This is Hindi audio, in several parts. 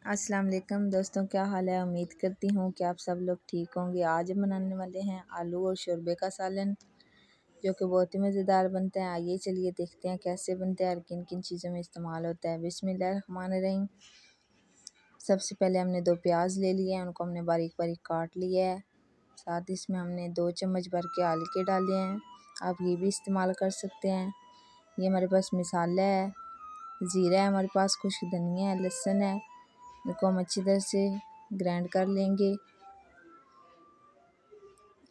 अस्सलाम वालेकुम दोस्तों, क्या हाल है। उम्मीद करती हूँ कि आप सब लोग ठीक होंगे। आज हम बनाने वाले हैं आलू और शोरबे का सालन, जो कि बहुत ही मज़ेदार बनता है। आइए चलिए देखते हैं कैसे बनते हैं और किन किन चीज़ों में इस्तेमाल होता है। बिस्मिल्लाहिर्रहमानिर्रहीम। सबसे पहले हमने 2 प्याज ले लिए हैं, उनको हमने बारीक बारीक काट लिया है। साथ ही इसमें हमने 2 चम्मच भर के हल्के डाले हैं, आप ये भी इस्तेमाल कर सकते हैं। ये हमारे पास मसाला है, ज़ीरा है हमारे पास, खुश्क धनिया है, लहसुन है। इनको हम अच्छी तरह से ग्राइंड कर लेंगे।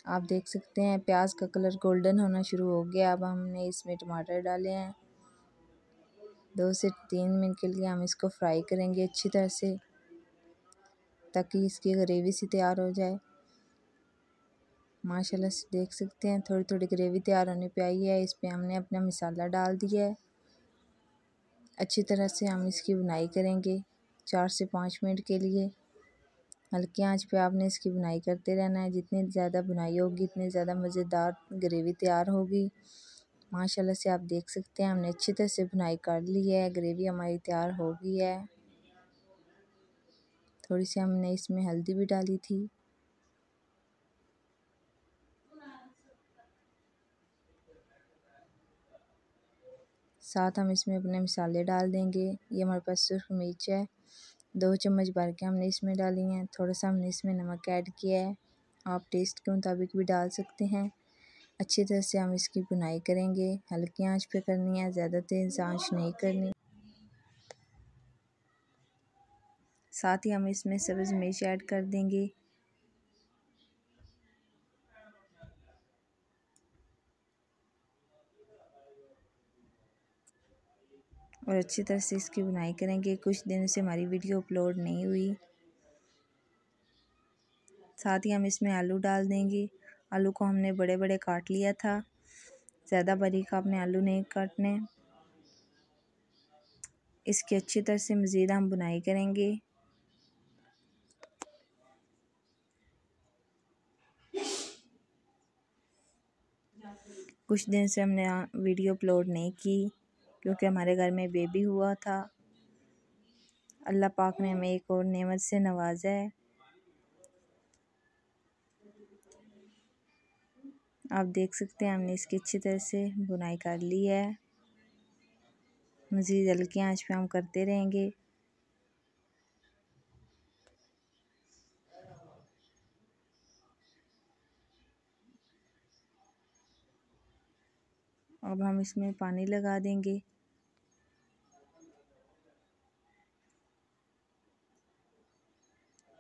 आप देख सकते हैं प्याज का कलर गोल्डन होना शुरू हो गया। अब हमने इसमें टमाटर डाले हैं। 2 से 3 मिनट के लिए हम इसको फ्राई करेंगे अच्छी तरह से, ताकि इसकी ग्रेवी सी तैयार हो जाए। माशाल्लाह से देख सकते हैं थोड़ी थोड़ी ग्रेवी तैयार होने पे आई है। इस पे हमने अपना मसाला डाल दिया है। अच्छी तरह से हम इसकी बुनाई करेंगे 4 से 5 मिनट के लिए। हल्की आंच पे आपने इसकी बुनाई करते रहना है। जितनी ज़्यादा बुनाई होगी इतनी ज़्यादा मज़ेदार ग्रेवी तैयार होगी। माशाल्लाह से आप देख सकते हैं हमने अच्छी तरह से बुनाई कर ली है, ग्रेवी हमारी तैयार हो गई है। थोड़ी सी हमने इसमें हल्दी भी डाली थी। साथ हम इसमें अपने मसाले डाल देंगे। ये हमारे पास सुर्ख मिर्च है, 2 चम्मच भर के हमने इसमें डाली हैं। थोड़ा सा हमने इसमें नमक ऐड किया है, आप टेस्ट के मुताबिक भी डाल सकते हैं। अच्छी तरह से हम इसकी बुनाई करेंगे, हल्की आंच पे करनी है, ज़्यादा तेज़ आंच नहीं करनी। साथ ही हम इसमें सब्ज़ मिर्च ऐड कर देंगे। और अच्छी तरह से इसकी बुनाई करेंगे। कुछ दिनों से हमारी वीडियो अपलोड नहीं हुई। साथ ही हम इसमें आलू डाल देंगे। आलू को हमने बड़े बड़े काट लिया था, ज़्यादा बारीक आपने आलू नहीं काटने। इसकी अच्छी तरह से मज़ीद हम बुनाई करेंगे। कुछ दिन से हमने वीडियो अपलोड नहीं की, क्योंकि हमारे घर में बेबी हुआ था। अल्लाह पाक ने हमें एक और नेमत से नवाजा है। आप देख सकते हैं हमने इसकी अच्छी तरह से बुनाई कर ली है। मज़ीद हल्की आंच पे हम करते रहेंगे। अब हम इसमें पानी लगा देंगे।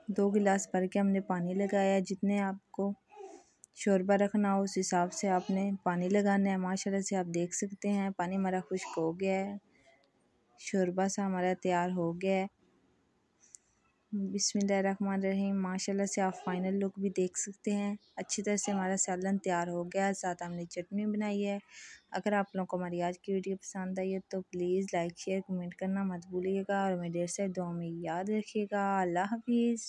दो गिलास भर के हमने पानी लगाया। जितने आपको शोरबा रखना हो उस हिसाब से आपने पानी लगाना है। माशाल्लाह से आप देख सकते हैं पानी हमारा खुश्क हो गया है, शोरबा सा हमारा तैयार हो गया है। बिस्मिल्लाहिर्रहमानिर्रहीम। माशाल्लाह से आप फाइनल लुक भी देख सकते हैं। अच्छी तरह से हमारा सालन तैयार हो गया है। साथ हमने चटनी बनाई है। अगर आप लोगों को हमारी आज की वीडियो पसंद आई है तो प्लीज़ लाइक शेयर कमेंट करना मत भूलिएगा और हमें ढेर सारी दुआ में याद रखिएगा। अल्लाह हाफिज़।